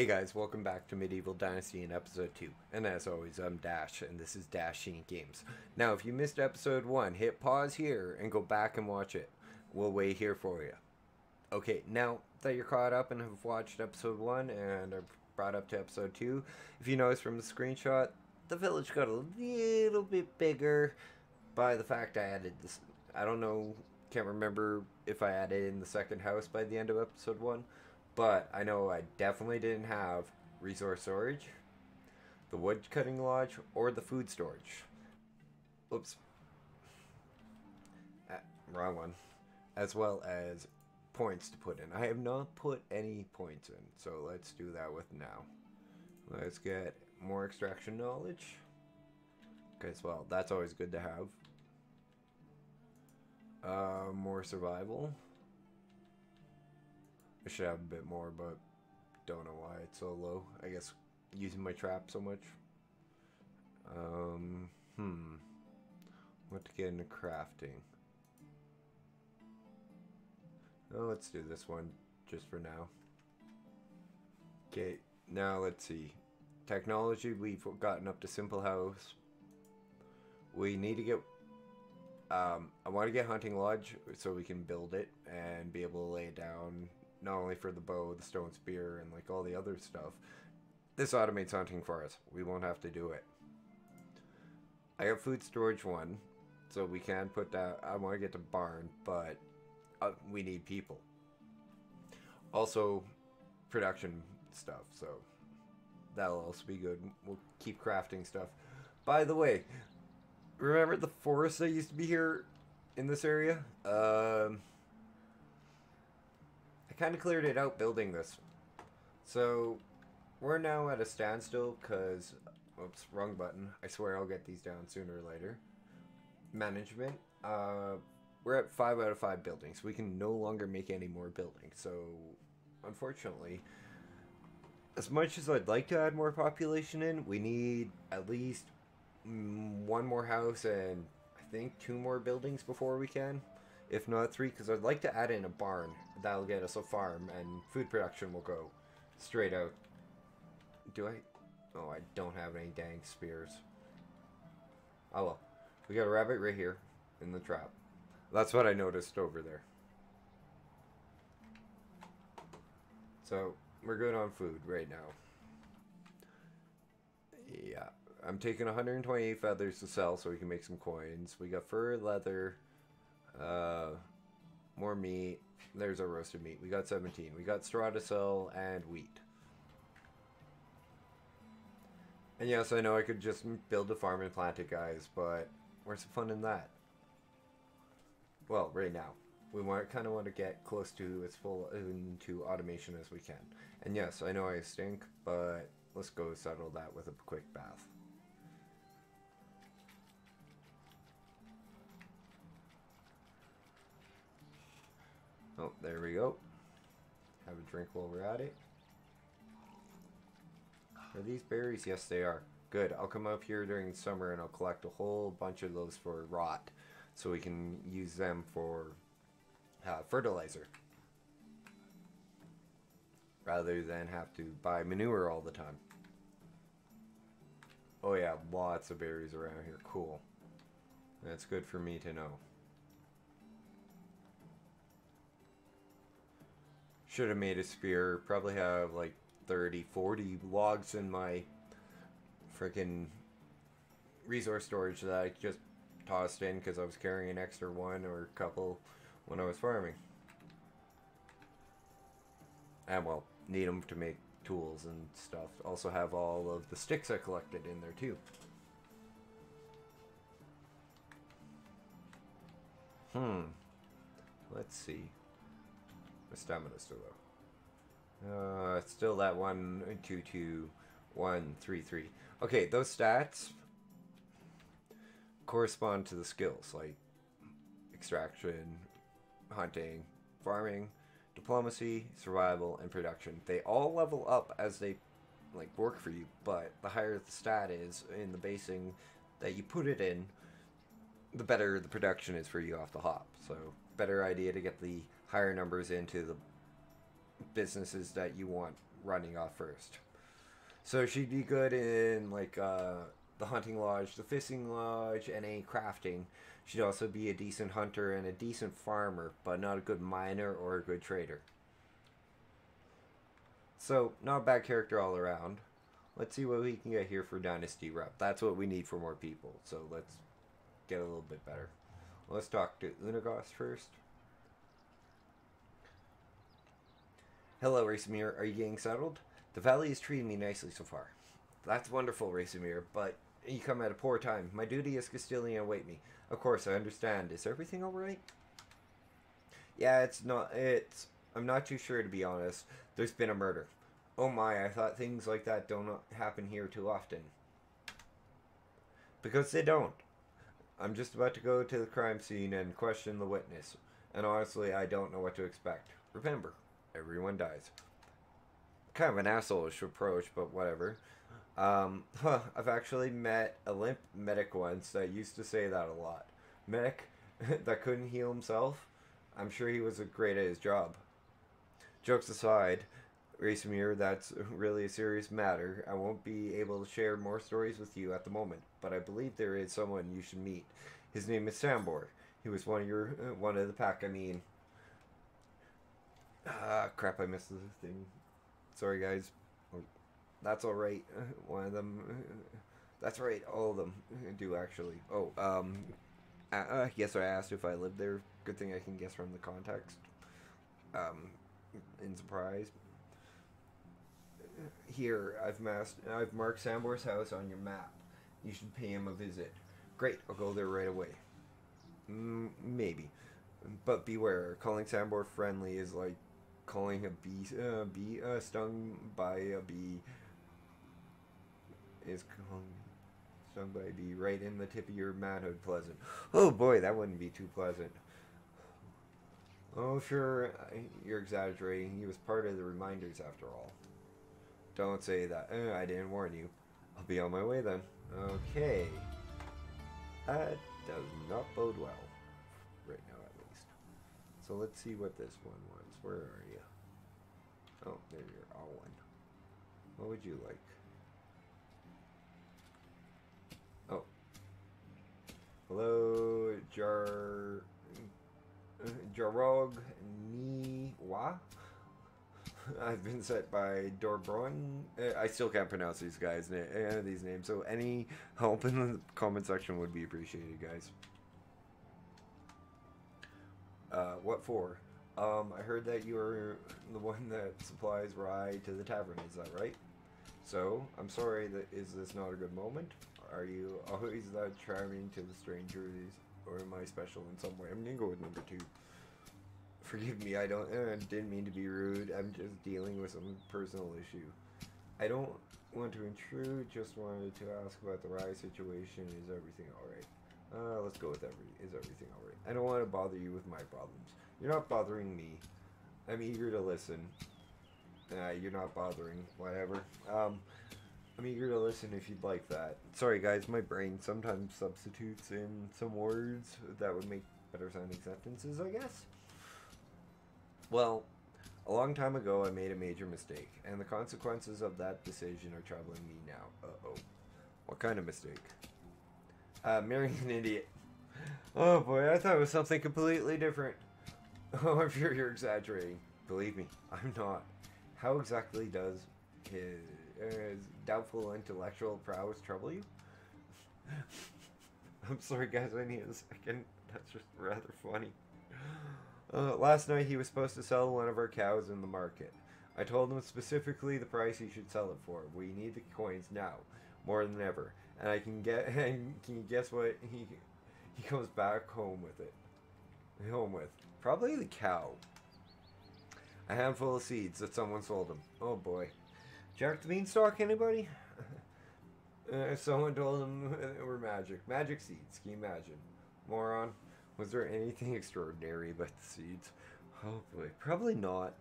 Hey guys, welcome back to Medieval Dynasty in episode 2. And as always, I'm Dash, and this is Dashing Games. Now, if you missed episode 1, hit pause here and go back and watch it. We'll wait here for you. Okay, now that you're caught up and have watched episode 1 and are brought up to episode 2, if you notice from the screenshot, the village got a little bit bigger by the fact I added this. I don't know, can't remember if I added in the second house by the end of episode 1. But I know I definitely didn't have resource storage, the wood cutting lodge, or the food storage. Oops. Wrong one. As well as points to put in. I have not put any points in, so let's do that with now. Let's get more extraction knowledge. Okay, so well, that's always good to have. More survival. I should have a bit more, but don't know why it's so low. I guess using my trap so much. What to get into crafting? Oh, let's do this one just for now. Okay, now let's see. Technology, we've gotten up to simple house. We need to get I want to get hunting lodge so we can build it and be able to lay it down. Not only for the bow, the stone spear, and like all the other stuff. This automates hunting for us. We won't have to do it. I got food storage 1, so we can put that. I want to get to barn, but we need people. Also, production stuff, so that'll also be good. We'll keep crafting stuff. By the way, remember the forest that used to be here in this area? I kind of cleared it out building this. So, we're now at a standstill because... Oops, wrong button. I swear I'll get these down sooner or later. Management. We're at 5 out of 5 buildings. We can no longer make any more buildings. So, unfortunately, as much as I'd like to add more population in, we need at least 1 more house and I think 2 more buildings before we can. If not 3, because I'd like to add in a barn. That'll get us a farm, and food production will go straight out. Do I? Oh, I don't have any dang spears. Oh well. We got a rabbit right here in the trap. That's what I noticed over there. So, we're good on food right now. Yeah. I'm taking 128 feathers to sell so we can make some coins. We got fur, leather... more meat. There's our roasted meat. We got 17. We got straw to sell and wheat. And yes, I know I could just build a farm and plant it, guys, but where's the fun in that? Well, right now. We kind of want to get close to as full into automation as we can. And yes, I know I stink, but let's go settle that with a quick bath. Oh, there we go. Have a drink while we're at it. Are these berries? Yes, they are. Good. I'll come up here during summer and I'll collect a whole bunch of those for rot. So we can use them for fertilizer. Rather than have to buy manure all the time. Oh yeah, lots of berries around here. Cool. That's good for me to know. Should have made a spear. Probably have like 30, 40 logs in my freaking resource storage that I just tossed in because I was carrying an extra 1 or a couple when I was farming. And well, need them to make tools and stuff. Also have all of the sticks I collected in there too. Let's see. My stamina's still low. It's still that 1, 2, 2, 1, 3, 3. Okay, those stats correspond to the skills like extraction, hunting, farming, diplomacy, survival, and production. They all level up as they like work for you, but the higher the stat is in the basing that you put it in, the better the production is for you off the hop. So better idea to get the higher numbers into the businesses that you want running off first. So she'd be good in like the hunting lodge, the fishing lodge, and any crafting. She'd also be a decent hunter and a decent farmer, but not a good miner or a good trader. So, not a bad character all around. Let's see what we can get here for Dynasty Rep. That's what we need for more people, so let's get a little bit better. Let's talk to Unagos first. Hello, Racemir. Are you getting settled? The valley is treating me nicely so far. That's wonderful, Racemir, but you come at a poor time. My duty as Castilian await me. Of course, I understand. Is everything alright? Yeah, I'm not too sure, to be honest. There's been a murder. Oh my, I thought things like that don't happen here too often. Because they don't. I'm just about to go to the crime scene and question the witness. And honestly, I don't know what to expect. Remember, everyone dies. Kind of an asshole-ish approach, but whatever. I've actually met a limp medic once that used to say that a lot. Medic that couldn't heal himself. I'm sure he was great at his job. Jokes aside, Racemir, that's really a serious matter. I won't be able to share more stories with you at the moment, but I believe there is someone you should meet. His name is Sambor. He was one of the pack, I mean. Crap, I missed the thing. Sorry, guys. That's alright. One of them... That's right, all of them do, actually. Oh, yes, I asked if I lived there. Good thing I can guess from the context. In surprise. Here, I've marked Sambor's house on your map. You should pay him a visit. Great, I'll go there right away. Maybe. But beware, calling Sambor friendly is like calling a bee stung by a bee is stung by a bee right in the tip of your manhood pleasant. Oh boy, that wouldn't be too pleasant. Oh sure, you're exaggerating. He was part of the reminders after all. Don't say that. I didn't warn you. I'll be on my way then. Okay. That does not bode well. Right now at least. So let's see what this one was. Where are you? Oh, there you're all one. What would you like? Oh. Hello, Jarog Niwa. I've been set by Dorbron. I still can't pronounce these these names. So any help in the comment section would be appreciated, guys. What for? I heard that you're the one that supplies rye to the tavern. Is that right? So I'm sorry. Is this not a good moment? Are you always that charming to the strangers, or am I special in some way? I'm gonna go with number 2. Forgive me, I didn't mean to be rude. I'm just dealing with some personal issue. I don't want to intrude, just wanted to ask about the rye situation. Is everything alright? Let's go with is everything alright? I don't want to bother you with my problems. You're not bothering me. I'm eager to listen. You're not bothering, whatever. I'm eager to listen if you'd like that. Sorry guys, my brain sometimes substitutes in some words that would make better sounding sentences, I guess. Well, a long time ago I made a major mistake, and the consequences of that decision are troubling me now. Uh-oh. What kind of mistake? Marrying an idiot. Oh boy, I thought it was something completely different. Oh, I'm sure you're exaggerating. Believe me, I'm not. How exactly does his doubtful intellectual prowess trouble you? I'm sorry guys, I need a second. That's just rather funny. Last night he was supposed to sell one of our cows in the market. I told him specifically the price he should sell it for. We need the coins now, more than ever. And can you guess what he comes back home with it? Probably the cow. A handful of seeds that someone sold him. Oh boy. Jack the Beanstalk, anybody? Someone told him they were magic. Magic seeds, can you imagine? Moron. Was there anything extraordinary about the seeds? Oh boy, probably not.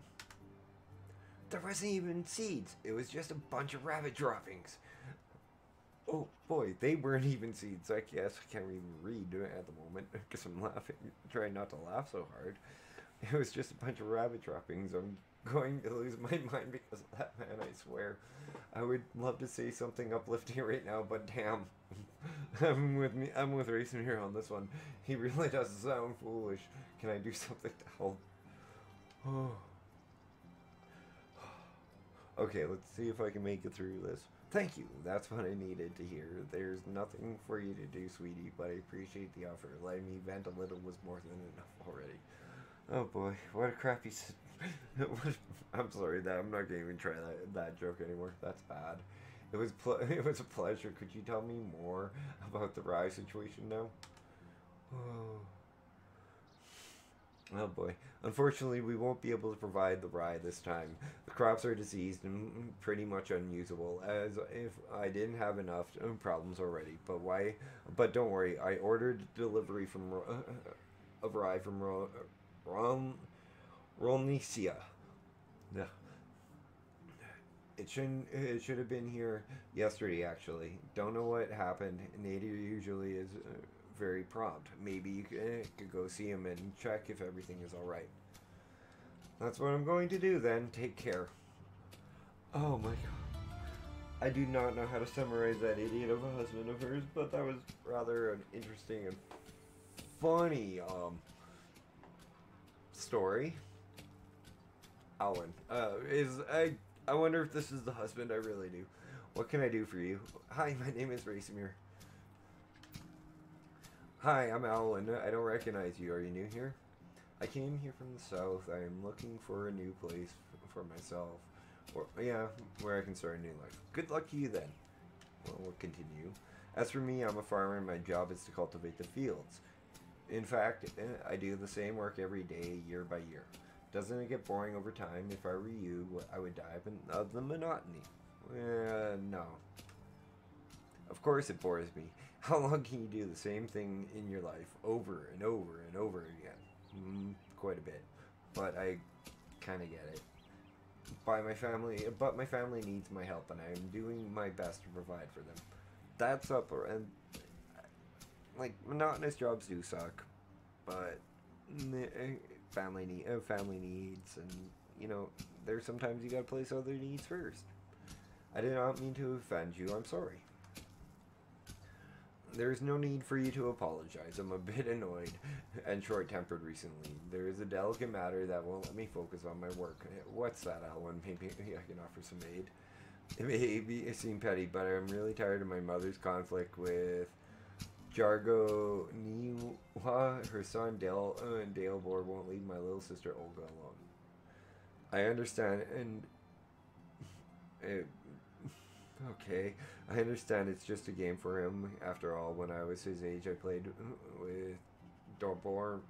There wasn't even seeds. It was just a bunch of rabbit droppings. Oh boy, they weren't even seeds. I guess I can't even read at the moment because I'm laughing, trying not to laugh so hard. It was just a bunch of rabbit droppings. I'm going to lose my mind because of that man, I swear. I would love to say something uplifting right now, but damn. I'm with Racing here on this one. He really does sound foolish. Can I do something to help? Okay, let's see if I can make it through this. Thank you. That's what I needed to hear. There's nothing for you to do, sweetie, but I appreciate the offer. Letting me vent a little was more than enough already. Oh boy, what a crappy. I'm sorry that I'm not gonna even try that joke anymore. That's bad. It was it was a pleasure. Could you tell me more about the rye situation now? Oh boy. Unfortunately, we won't be able to provide the rye this time. The crops are diseased and pretty much unusable, as if I didn't have enough problems already. But why? But don't worry, I ordered delivery from of rye from Rolnicia. Yeah. It should have been here yesterday, actually. Don't know what happened. Nader usually is very prompt. Maybe you could go see him and check if everything is alright. That's what I'm going to do then. Take care. Oh my god. I do not know how to summarize that idiot of a husband of hers, but that was rather an interesting and funny story. Alan. I wonder if this is the husband. I really do. What can I do for you? Hi, my name is Racemir. Hi, I'm Alan. I don't recognize you. Are you new here? I came here from the south. I am looking for a new place for myself. Or, yeah, where I can start a new life. Good luck to you then. Well, we'll continue. As for me, I'm a farmer and my job is to cultivate the fields. In fact, I do the same work every day, year by year. Doesn't it get boring over time? If I were you, I would die of the monotony. No. Of course it bores me. How long can you do the same thing in your life over and over and over again? Quite a bit. But I kind of get it. But my family needs my help and I am doing my best to provide for them. That's up, and like monotonous jobs do suck, but family needs, and you know, there's sometimes you gotta place other needs first. I did not mean to offend you. I'm sorry. There's no need for you to apologize. I'm a bit annoyed and short-tempered recently. There is a delicate matter that won't let me focus on my work. What's that, Alan? Maybe I can offer some aid. It seemed petty, but I'm really tired of my mother's conflict with Jargo Niwa. Her son Dalebor won't leave my little sister Olga alone. I understand, and okay, I understand it's just a game for him. After all, when I was his age, I played with Dobromira,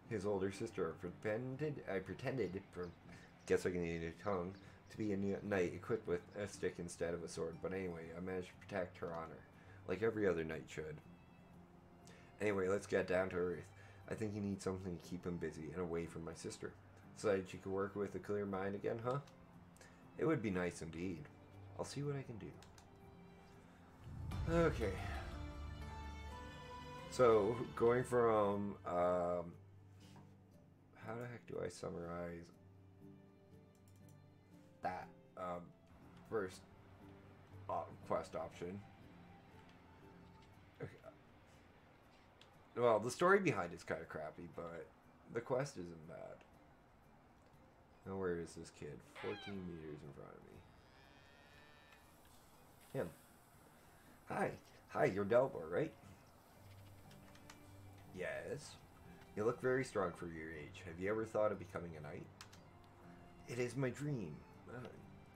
his older sister. I pretended, guess I can eat a tongue, to be a knight equipped with a stick instead of a sword. But anyway, I managed to protect her honor, like every other knight should. Anyway, let's get down to earth. I think he needs something to keep him busy and away from my sister. Decided she could work with a clear mind again, huh? It would be nice indeed. I'll see what I can do. Okay. So, going from, how the heck do I summarize that, first quest option? Okay. Well, the story behind it's kind of crappy, but the quest isn't bad. Now, where is this kid? 14 meters in front of me. Him. Hi. Hi, you're Delbor, right? Yes. You look very strong for your age. Have you ever thought of becoming a knight? It is my dream.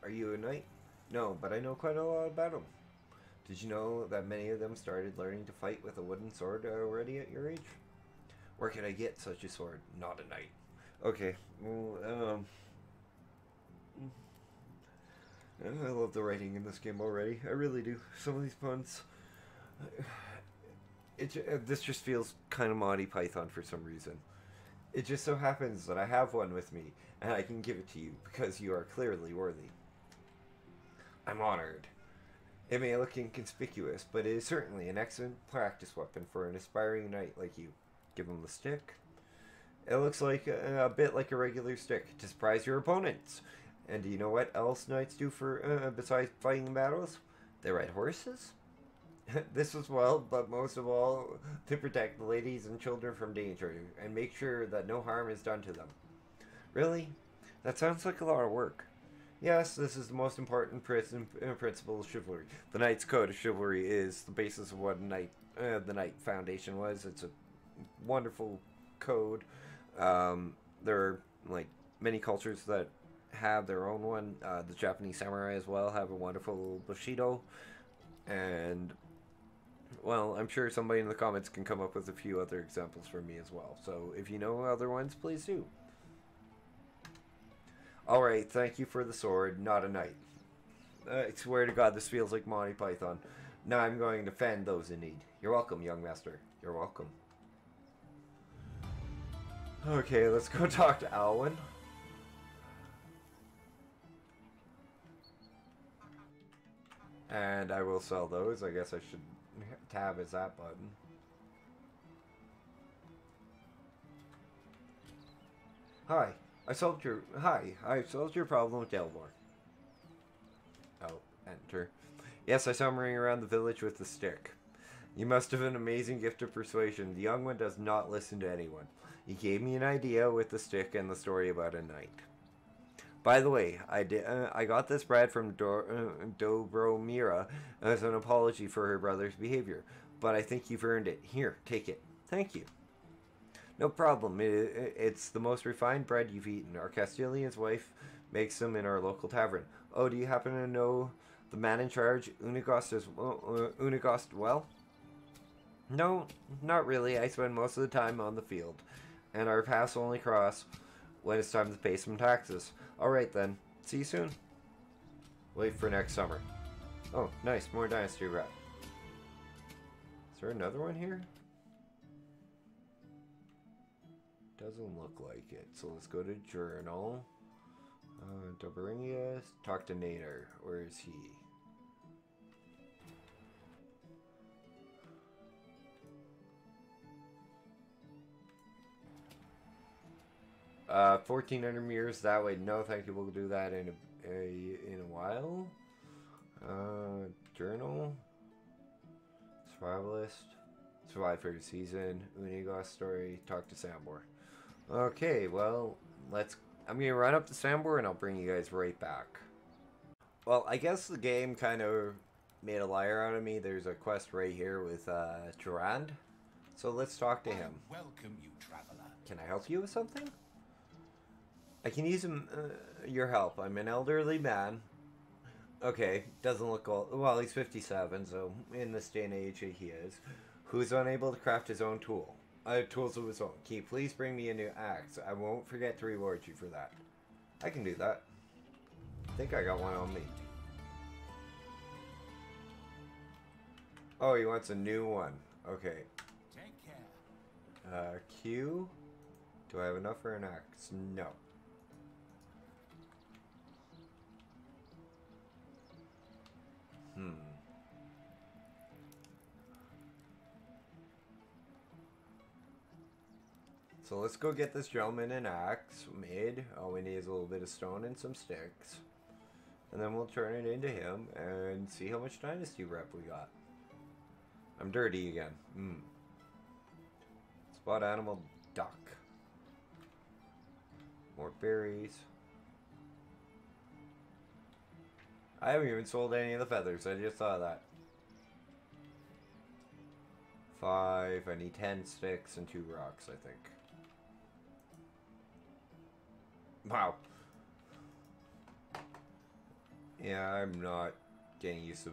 Are you a knight? No, but I know quite a lot about them. Did you know that many of them started learning to fight with a wooden sword already at your age? Where can I get such a sword? Not a knight. Okay, well, I love the writing in this game already. I really do. Some of these puns, this just feels kind of Monty Python for some reason. It just so happens that I have one with me, and I can give it to you, because you are clearly worthy. I'm honored. It may look inconspicuous, but it is certainly an excellent practice weapon for an aspiring knight like you. Give him the stick, It looks like a bit like a regular stick to surprise your opponents. And do you know what else knights do for besides fighting battles? They ride horses. This as well, but most of all, to protect the ladies and children from danger and make sure that no harm is done to them. Really? That sounds like a lot of work. Yes, this is the most important principle of chivalry. The Knight's Code of Chivalry is the basis of what the Knight Foundation was. It's a wonderful code. There are like many cultures that have their own one. The Japanese samurai as well have a wonderful bushido, and well, I'm sure somebody in the comments can come up with a few other examples for me as well. So if you know other ones, please do. Alright, thank you for the sword, not a knight. I swear to God, this feels like Monty Python. Now I'm going to defend those in need. You're welcome, young master. You're welcome. Okay, let's go talk to Alwyn. And I will sell those. I guess I should tab as that button. Hi, I solved your problem with Delmore. Oh, enter. Yes, I saw him running around the village with the stick. You must have an amazing gift of persuasion. The young one does not listen to anyone. He gave me an idea with the stick and the story about a knight. By the way, I got this bread from Dobromira as an apology for her brother's behavior, but I think you've earned it. Here, take it. Thank you. No problem. It's the most refined bread you've eaten. Our Castilian's wife makes them in our local tavern. Oh, do you happen to know the man in charge, Unigost, well? No, not really. I spend most of the time on the field, and our paths only cross when it's time to pay some taxes. Alright then. See you soon. Wait for next summer. Oh, nice. More Dynasty rep. Is there another one here? Doesn't look like it. So let's go to journal. Dobringia. Talk to Nader. Where is he? Uh, 1400 meters that way. No, thank you. We'll do that in a while. Journal. Survivalist. Survive for the season. Unigost story. Talk to Sambor. Okay, well, I'm gonna run up to Sambor and I'll bring you guys right back. Well, I guess the game kind of made a liar out of me. There's a quest right here with Durand. So let's talk to him. Welcome you, traveler. Can I help you with something? I can use your help. I'm an elderly man. Okay, doesn't look old. Well, he's 57, so in this day and age he is. Who's unable to craft his own tools of his own. Can you please bring me a new axe? I won't forget to reward you for that. I can do that. I think I got one on me. Oh, he wants a new one. Okay. Take care. Q. Do I have enough for an axe? No. So let's go get this gentleman an axe made. All we need is a little bit of stone and some sticks. And then we'll turn it into him and see how much Dynasty rep we got. I'm dirty again. Spot animal duck. More berries. I haven't even sold any of the feathers. I just saw that. 5. I need 10 sticks and 2 rocks, I think. Wow. Yeah, I'm not getting used to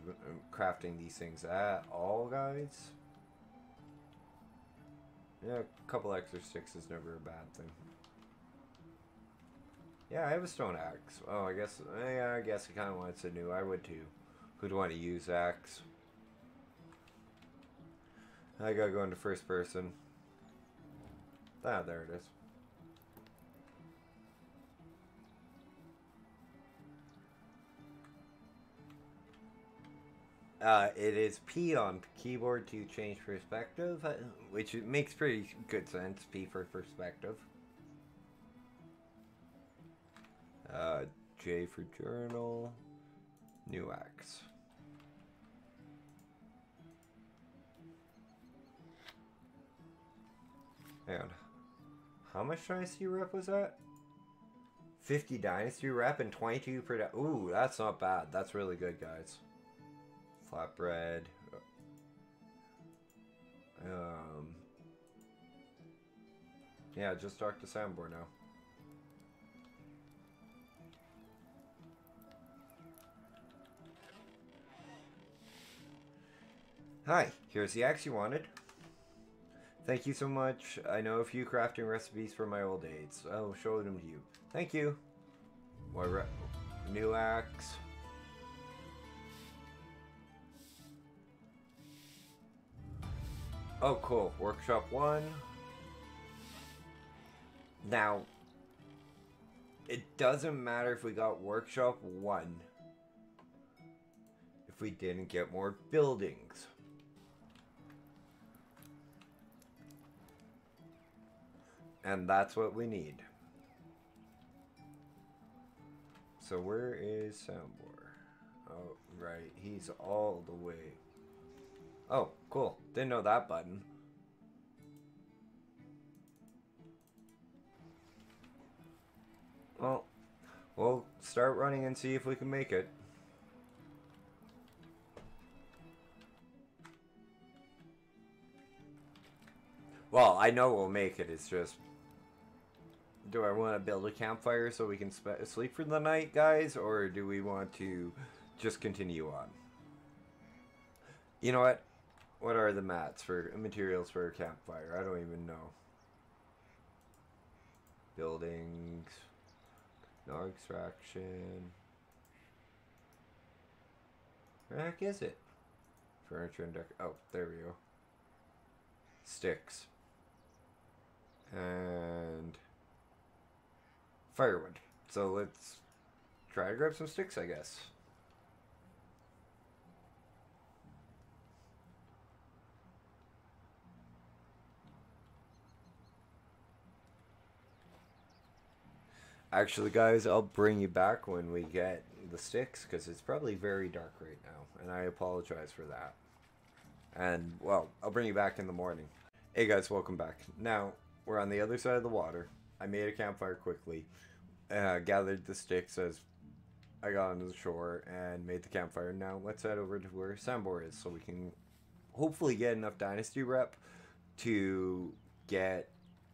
crafting these things at all, guys. Yeah, a couple extra sticks is never a bad thing. Yeah, I have a stone axe. Oh, I guess I kind of want something new. I would too. Who'd want to use axe? I gotta go into first person. Ah, there it is. It is P on keyboard to change perspective, which makes pretty good sense. P for perspective. J for journal. New axe. And how much Dynasty rep was that? 50 Dynasty rep and 22 per... Ooh, that's not bad. That's really good, guys. Flatbread. Yeah, just talk to Sambor now. Hi, here's the axe you wanted. Thank you so much. I know a few crafting recipes from my old days. I'll show them to you. Thank you. New axe. Oh, cool. Workshop 1. Now, it doesn't matter if we got Workshop 1 if we didn't get more buildings. And that's what we need. So where is Sambor? Oh, right. He's all the way. Oh, cool. Didn't know that button. Well, we'll start running and see if we can make it. Well, I know we'll make it. It's just... Do I want to build a campfire so we can sleep for the night, guys? Or do we want to just continue on? You know what? What are the mats for materials for a campfire? I don't even know. Buildings. No extraction. Where the heck is it? Furniture and oh, there we go. Sticks. And firewood. So let's try to grab some sticks, I guess. Actually, guys, I'll bring you back when we get the sticks, because it's probably very dark right now, and I apologize for that. And, well, I'll bring you back in the morning. Hey guys, welcome back. Now, we're on the other side of the water. I made a campfire quickly, gathered the sticks as I got onto the shore, and made the campfire. Now, let's head over to where Sambor is, so we can hopefully get enough Dynasty rep to get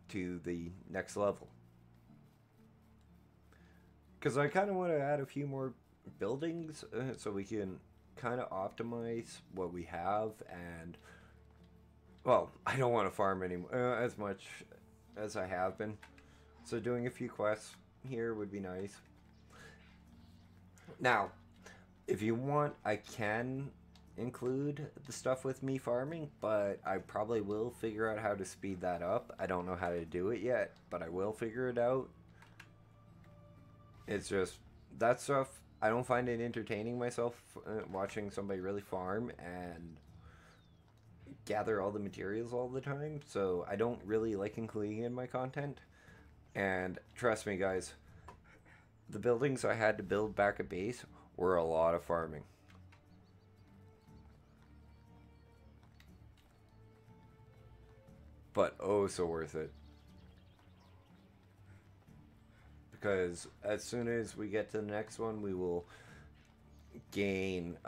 to the next level. Because I kind of want to add a few more buildings so we can kind of optimize what we have. And, well, I don't want to farm anymore as much as I have been. So doing a few quests here would be nice. Now, if you want, I can include the stuff with me farming, but I probably will figure out how to speed that up. I don't know how to do it yet, but I will figure it out. It's just, that stuff, I don't find it entertaining myself watching somebody really farm and gather all the materials all the time. So I don't really like including it in my content. And trust me, guys, the buildings I had to build back at base were a lot of farming. But oh, so worth it. Because as soon as we get to the next one, we will gain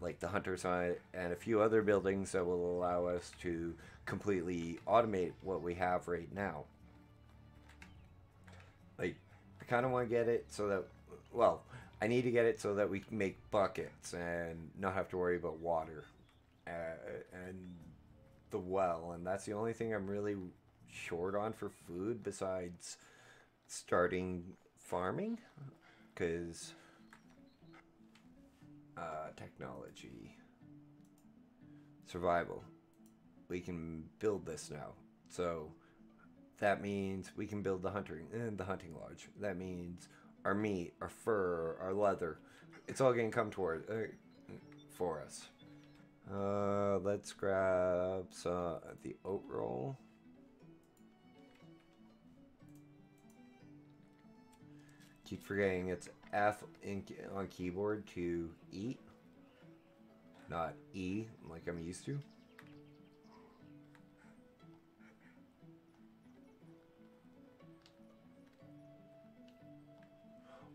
like the hunter side and a few other buildings that will allow us to completely automate what we have right now. Like, I kind of want to get it so that, well, I need to get it so that we can make buckets and not have to worry about water and the well. And that's the only thing I'm really short on for food besides starting farming, because technology, survival, we can build this now. So that means we can build the hunting lodge. That means our meat, our fur, our leather, it's all gonna come toward for us. Let's grab the oat roll. keep forgetting it's F on keyboard to eat, not E like I'm used to.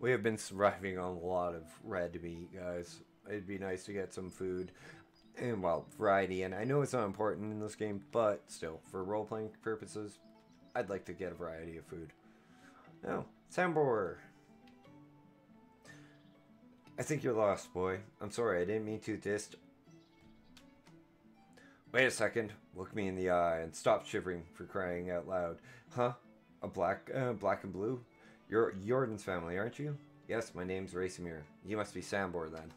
We have been surviving on a lot of red meat, guys. It'd be nice to get some food and, well, variety. And I know it's not important in this game, but still, for role-playing purposes, I'd like to get a variety of food. Oh, Sambor! I think you're lost, boy. I'm sorry, I didn't mean to Wait a second. Look me in the eye and stop shivering for crying out loud. Huh? Black and blue? You're Jordan's family, aren't you? Yes, my name's Racemir. You must be Sambor then.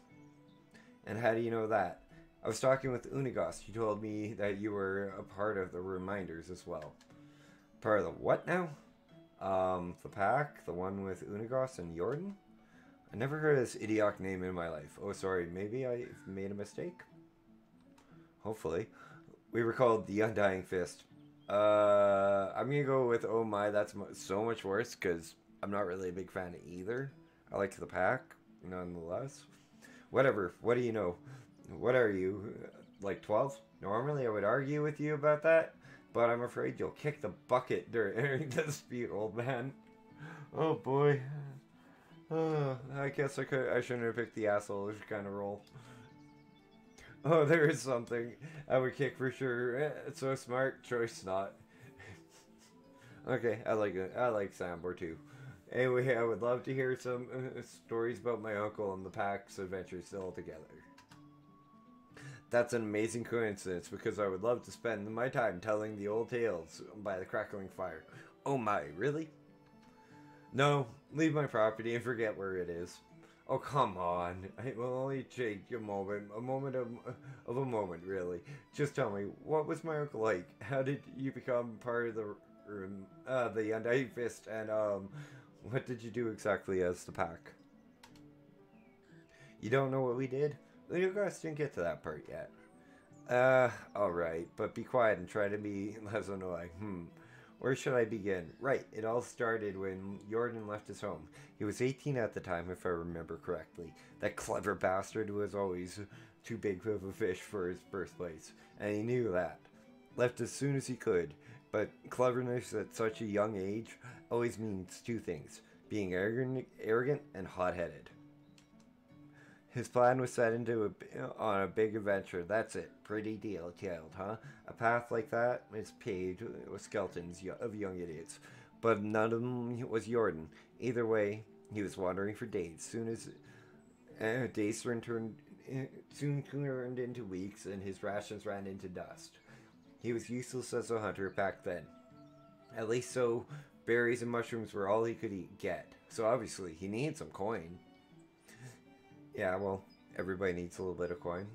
And how do you know that? I was talking with Unigos. He told me that you were a part of the Reminders as well. Part of the what now? The pack? The one with Unigos and Jordan? I never heard of this idiotic name in my life. Oh, sorry. Maybe I made a mistake? Hopefully. We were called the Undying Fist. I'm gonna go with oh my, that's so much worse, because I'm not really a big fan of either. I like the pack, nonetheless. Whatever, what do you know? What are you, like 12? Normally I would argue with you about that, but I'm afraid you'll kick the bucket during the dispute, old man. Oh boy. I guess I shouldn't have picked the asshole kind of role. Oh, there is something I would kick for sure. It's so smart. Choice not. Okay, I like it. I like Sambor too. Anyway, I would love to hear some stories about my uncle and the pack's adventures all together. That's an amazing coincidence because I would love to spend my time telling the old tales by the crackling fire. Oh my, really? No, leave my property and forget where it is. Oh, come on. It will only take a moment of a moment, really. Just tell me, what was my uncle like? How did you become part of the Undying Fist, and, what did you do exactly as the pack? You don't know what we did? You guys didn't get to that part yet. Alright, but be quiet and try to be less annoying. Where should I begin? Right, it all started when Jordan left his home. He was 18 at the time, if I remember correctly. That clever bastard was always too big of a fish for his birthplace, and he knew that. Left as soon as he could, but cleverness at such a young age always means two things, being arrogant and hot-headed. His plan was set on a big adventure. That's it. Pretty detailed, huh? A path like that is paved with skeletons of young idiots. But none of them was Jordan. Either way, he was wandering for days. Days soon turned into weeks, and his rations ran into dust. He was useless as a hunter back then. At least so, berries and mushrooms were all he could get. So obviously, he needed some coin. Yeah, well, everybody needs a little bit of coin.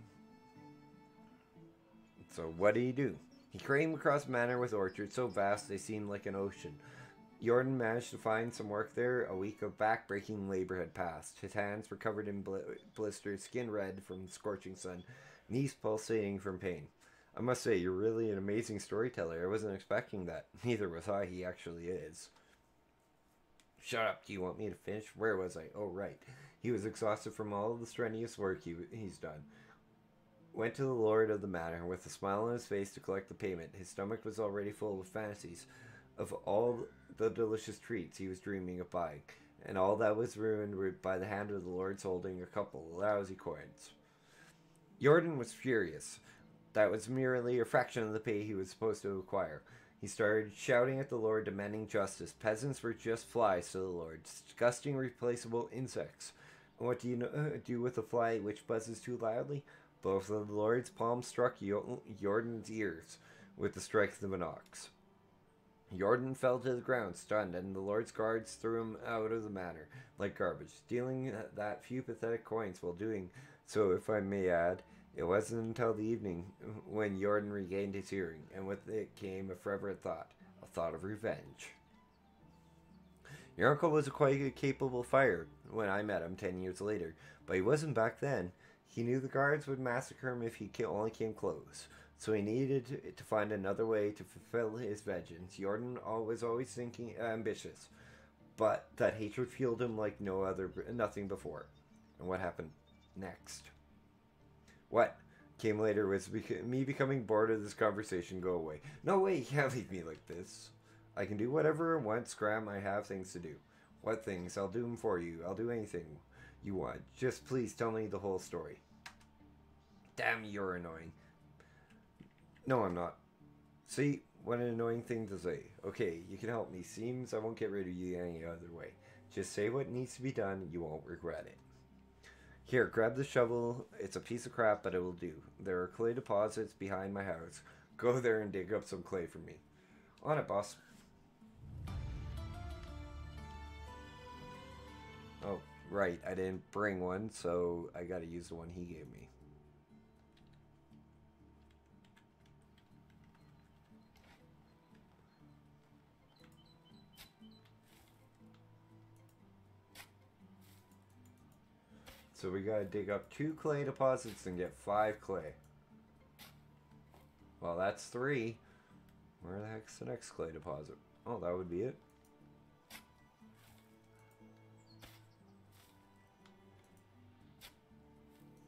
So what did he do? He came across a manor with orchards so vast they seemed like an ocean. Jordan managed to find some work there. A week of back-breaking labor had passed. His hands were covered in blisters, skin red from the scorching sun, knees pulsating from pain. I must say, you're really an amazing storyteller. I wasn't expecting that. Neither was I. He actually is. Shut up. Do you want me to finish? Where was I? Oh, right. He was exhausted from all of the strenuous work he's done. Went to the lord of the manor with a smile on his face to collect the payment. His stomach was already full of fantasies of all the delicious treats he was dreaming of buying, and all that was ruined by the hand of the lords holding a couple of lousy coins. Jordan was furious. That was merely a fraction of the pay he was supposed to acquire. He started shouting at the lord, demanding justice. Peasants were just flies to the lord, disgusting, replaceable insects. And what do you do with a fly which buzzes too loudly? Both of the lord's palms struck Jordan's ears with the strength of an ox. Jordan fell to the ground, stunned, and the lord's guards threw him out of the manor like garbage, stealing that few pathetic coins while doing so, if I may add. It wasn't until the evening when Jordan regained his hearing, and with it came a fervent thought, a thought of revenge. Your uncle was quite a capable fighter when I met him 10 years later, but he wasn't back then. He knew the guards would massacre him if he only came close, so he needed to find another way to fulfill his vengeance. Jordan was always thinking ambitious, but that hatred fueled him like nothing before. And what happened next? What came later was me becoming bored of this conversation. Go away. No way, you can't leave me like this. I can do whatever I want, Scram. I have things to do. What things? I'll do them for you. I'll do anything you want. Just please tell me the whole story. Damn, you're annoying. No, I'm not. See, what an annoying thing to say. Okay, you can help me. Seems I won't get rid of you any other way. Just say what needs to be done. You won't regret it. Here, grab the shovel. It's a piece of crap, but it will do. There are clay deposits behind my house. Go there and dig up some clay for me. On it, boss. Oh, right. I didn't bring one, so I gotta use the one he gave me. So we gotta dig up 2 clay deposits and get 5 clay. Well, that's 3. Where the heck's the next clay deposit? Oh, that would be it.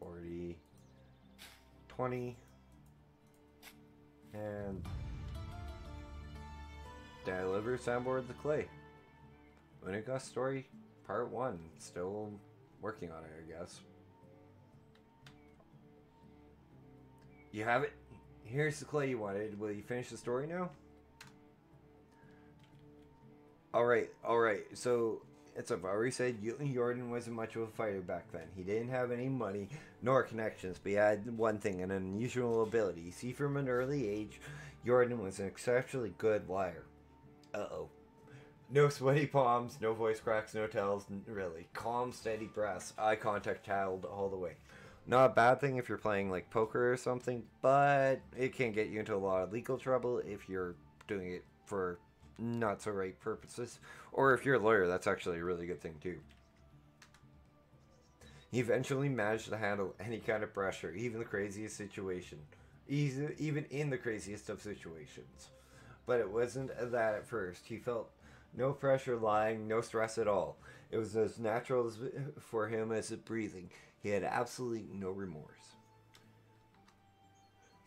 $40, $20, and deliver soundboard the clay. Unica story, part 1. Still working on it, I guess. You have it? Here's the clay you wanted. Will you finish the story now? Alright. So, as I've already said, Jordan wasn't much of a fighter back then. He didn't have any money nor connections, but he had one thing, an unusual ability. You see, from an early age, Jordan was an exceptionally good liar. Uh-oh. No sweaty palms, no voice cracks, no tells, really. Calm, steady breaths, eye contact held all the way. Not a bad thing if you're playing like poker or something, but it can get you into a lot of legal trouble if you're doing it for not so right purposes. Or if you're a lawyer, that's actually a really good thing too. He eventually managed to handle any kind of pressure, even the craziest situation. Even in the craziest of situations. But it wasn't that at first. He felt no pressure lying, no stress at all. It was as natural for him as breathing. He had absolutely no remorse.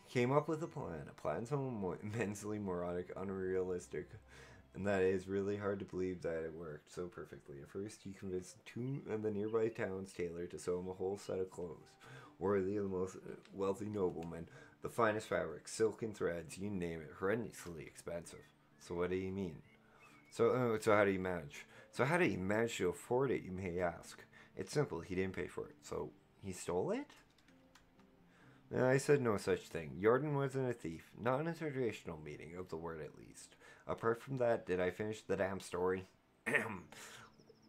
He came up with a plan so immensely moronic, unrealistic, and that it is really hard to believe that it worked so perfectly. At first, he convinced 2 of the nearby town's tailor to sew him a whole set of clothes, worthy of the most wealthy nobleman, the finest fabrics, silk and threads, you name it, horrendously expensive. So what do you mean? So how do you manage? So how do you manage to afford it, you may ask? It's simple, he didn't pay for it. So, he stole it? No, I said no such thing. Jordan wasn't a thief. Not in a traditional meaning of the word, at least. Apart from that, did I finish the damn story?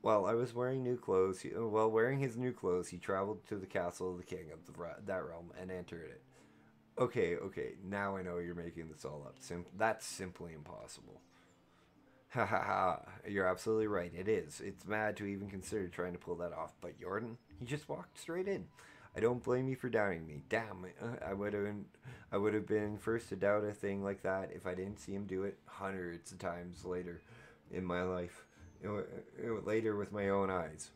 Well, I was wearing new clothes. While wearing his new clothes, he traveled to the castle of the king of that realm and entered it. Okay, now I know you're making this all up. That's simply impossible. Ha ha ha, you're absolutely right, it is. It's mad to even consider trying to pull that off, but Jordan, he just walked straight in. I don't blame you for doubting me. Damn, I would have been first to doubt a thing like that if I didn't see him do it hundreds of times later in my life. Later with my own eyes.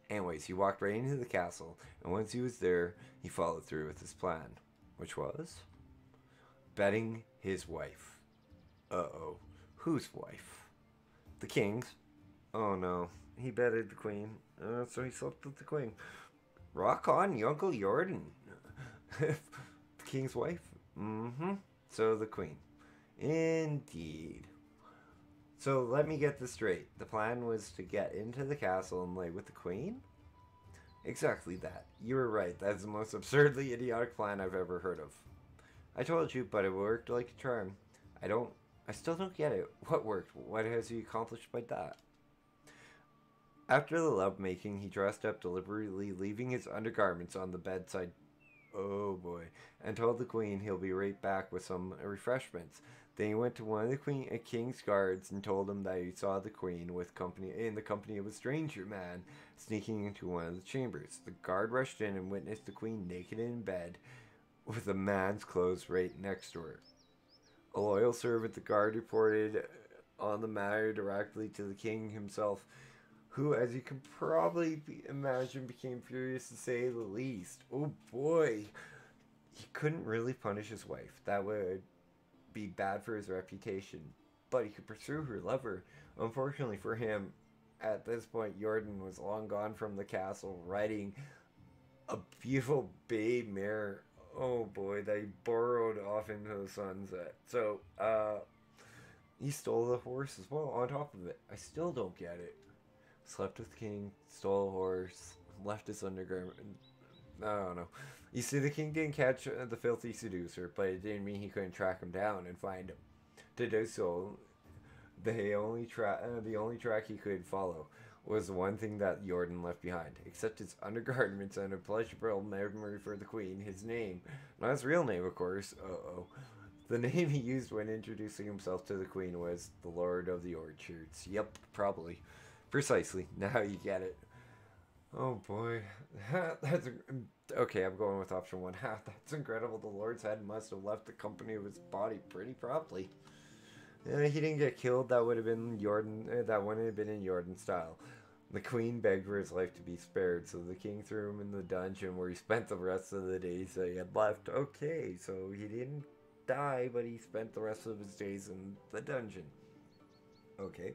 Anyways, he walked right into the castle, and once he was there, he followed through with his plan, which was betting his wife. Uh-oh. Whose wife? The king's. Oh no, he betted the queen, so he slept with the queen. Rock on, you Uncle Jordan. The king's wife? Mm-hmm. So the queen. Indeed. So let me get this straight. The plan was to get into the castle and lay with the queen? Exactly that. You were right. That's the most absurdly idiotic plan I've ever heard of. I told you, but it worked like a charm. I still don't get it. What worked? What has he accomplished by that? After the lovemaking, he dressed up deliberately, leaving his undergarments on the bedside. Oh boy. And told the queen he'll be right back with some refreshments. Then he went to one of the king's guards and told him that he saw the queen in the company of a stranger man sneaking into one of the chambers. The guard rushed in and witnessed the queen naked in bed with a man's clothes right next to her. A loyal servant, the guard reported, on the matter directly to the king himself, who, as you can probably imagine, became furious to say the least. Oh boy, he couldn't really punish his wife. That would be bad for his reputation. But he could pursue her lover. Unfortunately for him, at this point, Jordan was long gone from the castle, riding a beautiful bay mare. Oh boy, that he borrowed off into the sunset. So, he stole the horse as well, on top of it. I still don't get it. Slept with the king, stole a horse, left his undergarment. I don't know. You see, the king didn't catch the filthy seducer, but it didn't mean he couldn't track him down and find him. To do so, the only track he could follow was the one thing that Jordan left behind, except his undergarments and a pleasurable memory for the queen. His name, not his real name, of course. The name he used when introducing himself to the queen was the Lord of the Orchards. Yep, probably. Precisely. Now you get it. Oh boy. That's okay, I'm going with option one. That's incredible. The Lord's head must have left the company of his body pretty promptly. He didn't get killed. That would have been Jordan. That wouldn't have been in Jordan style. The queen begged for his life to be spared, so the king threw him in the dungeon where he spent the rest of the days that he had left. Okay, so he didn't die, but he spent the rest of his days in the dungeon. Okay.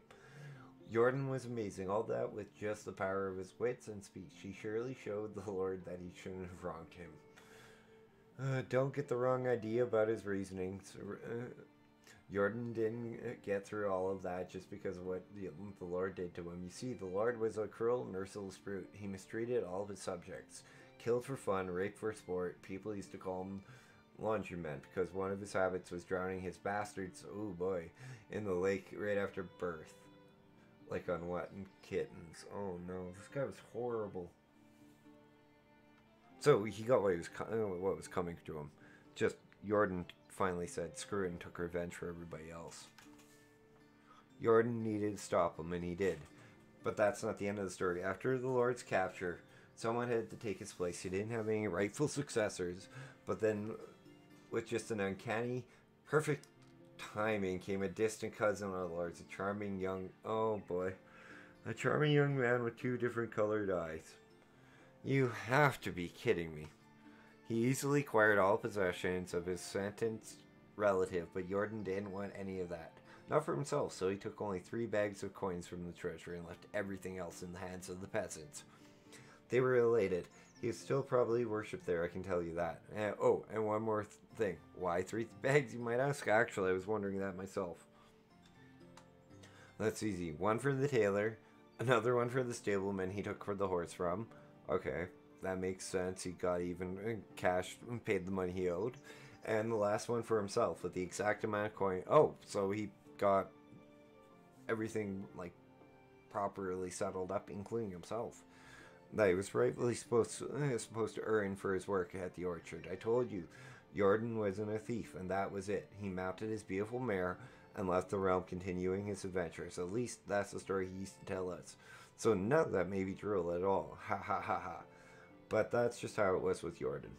Jordan was amazing, all that with just the power of his wits and speech. He surely showed the Lord that he shouldn't have wronged him. Don't get the wrong idea about his reasoning. Jordan didn't get through all of that just because of what the Lord did to him. You see, the Lord was a cruel, merciless brute. He mistreated all of his subjects. Killed for fun, raped for sport. People used to call him laundryman because one of his habits was drowning his bastards, oh boy, in the lake right after birth. Like unwetted kittens. Oh no, this guy was horrible. So he got what was coming to him. Just Jordan finally said screw it and took revenge for everybody else. Jordan needed to stop him, and he did. But that's not the end of the story. After the Lord's capture, someone had to take his place. He didn't have any rightful successors, but then with just an uncanny, perfect timing came a distant cousin of the Lord's, a charming young man with 2 different colored eyes. You have to be kidding me. He easily acquired all possessions of his sentenced relative, but Jordan didn't want any of that. Not for himself, so he took only 3 bags of coins from the treasury and left everything else in the hands of the peasants. They were elated. He was still probably worshipped there, I can tell you that. And one more thing. Why 3 bags, you might ask? Actually, I was wondering that myself. That's easy. 1 for the tailor, another 1 for the stableman he took for the horse from. Okay, that makes sense. He got even cash and paid the money he owed. And the last 1 for himself with the exact amount of coin. Oh, so he got everything, like, properly settled up, including himself. That he was rightfully supposed to earn for his work at the orchard. I told you, Jordan wasn't a thief, and that was it. He mounted his beautiful mare and left the realm, continuing his adventures. At least that's the story he used to tell us. So none of that may be true at all. Ha ha ha ha. But that's just how it was with Jordan.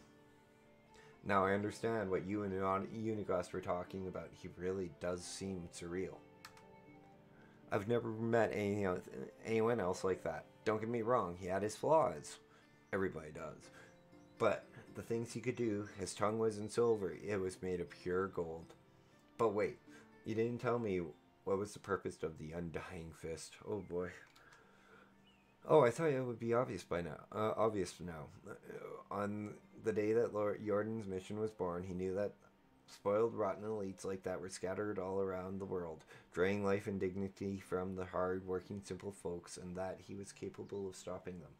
Now I understand what you and Unigast were talking about. He really does seem surreal. I've never met anyone else like that. Don't get me wrong, he had his flaws. Everybody does. But the things he could do, his tongue wasn't silver, it was made of pure gold. But wait, you didn't tell me what was the purpose of the Undying Fist. Oh boy. Oh, I thought it would be obvious now. On the day that Lord Jordan's mission was born, he knew that spoiled, rotten elites like that were scattered all around the world, draining life and dignity from the hard-working, simple folks, and that he was capable of stopping them.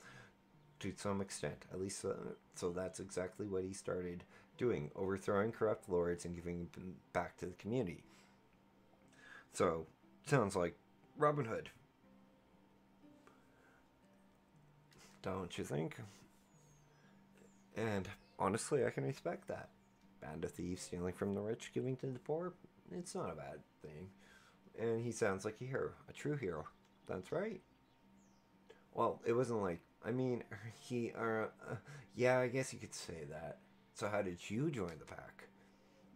To some extent, at least, so that's exactly what he started doing, overthrowing corrupt lords and giving them back to the community. So, sounds like Robin Hood. Don't you think? And honestly, I can respect that. Band of thieves stealing from the rich, giving to the poor, it's not a bad thing. And he sounds like a hero, a true hero. That's right. Well, it wasn't like, yeah, I guess you could say that. So how did you join the pack?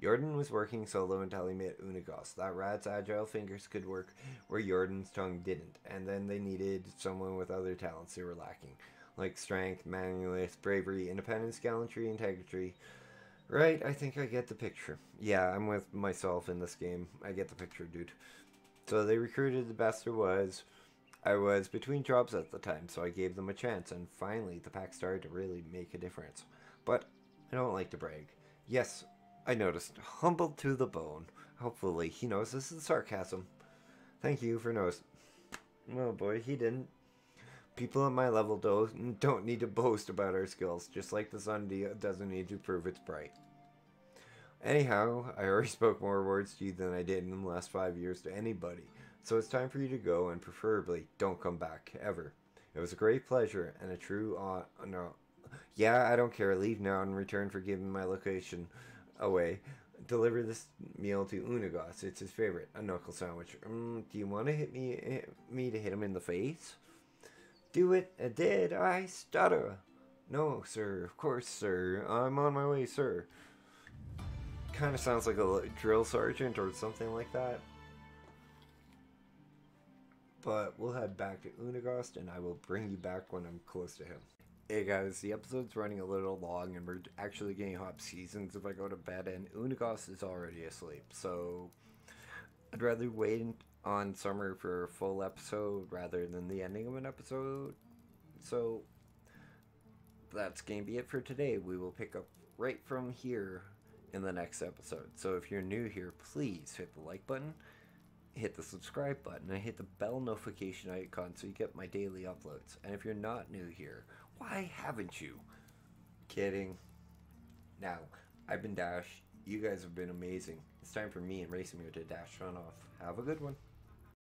Jordan was working solo until he met Unagos. That rat's agile fingers could work where Jordan's tongue didn't, and then they needed someone with other talents they were lacking, like strength, manliness, bravery, independence, gallantry, integrity. Right, I think I get the picture. Yeah, I'm with myself in this game. I get the picture, dude. So they recruited the best there was. I was between jobs at the time, so I gave them a chance, and finally the pack started to really make a difference. But I don't like to brag. Yes, I noticed. Humbled to the bone. Hopefully he knows this is sarcasm. Thank you for noticing. Oh boy, he didn't. People at my level don't need to boast about our skills, just like the sun doesn't need to prove it's bright. Anyhow, I already spoke more words to you than I did in the last 5 years to anybody, so it's time for you to go, and preferably don't come back, ever. It was a great pleasure, and a true no. Yeah, I don't care, leave now in return for giving my location away. Deliver this meal to Unagos, it's his favorite, a knuckle sandwich. Do you want to me to hit him in the face? Do it, did I stutter? No, sir, of course, sir, I'm on my way, sir. Kind of sounds like a drill sergeant or something like that. But we'll head back to Unagos, and I will bring you back when I'm close to him. Hey guys, the episode's running a little long, and we're actually getting hop seasons if I go to bed, and Unagos is already asleep. So I'd rather wait on summer for a full episode rather than the ending of an episode. So that's going to be it for today. We will pick up right from here in the next episode. So if you're new here, please hit the like button, hit the subscribe button, and hit the bell notification icon so you get my daily uploads. And if you're not new here, why haven't you? Kidding. Now, I've been Dash. You guys have been amazing. It's time for me and Racing Mirror to dash on off. Have a good one.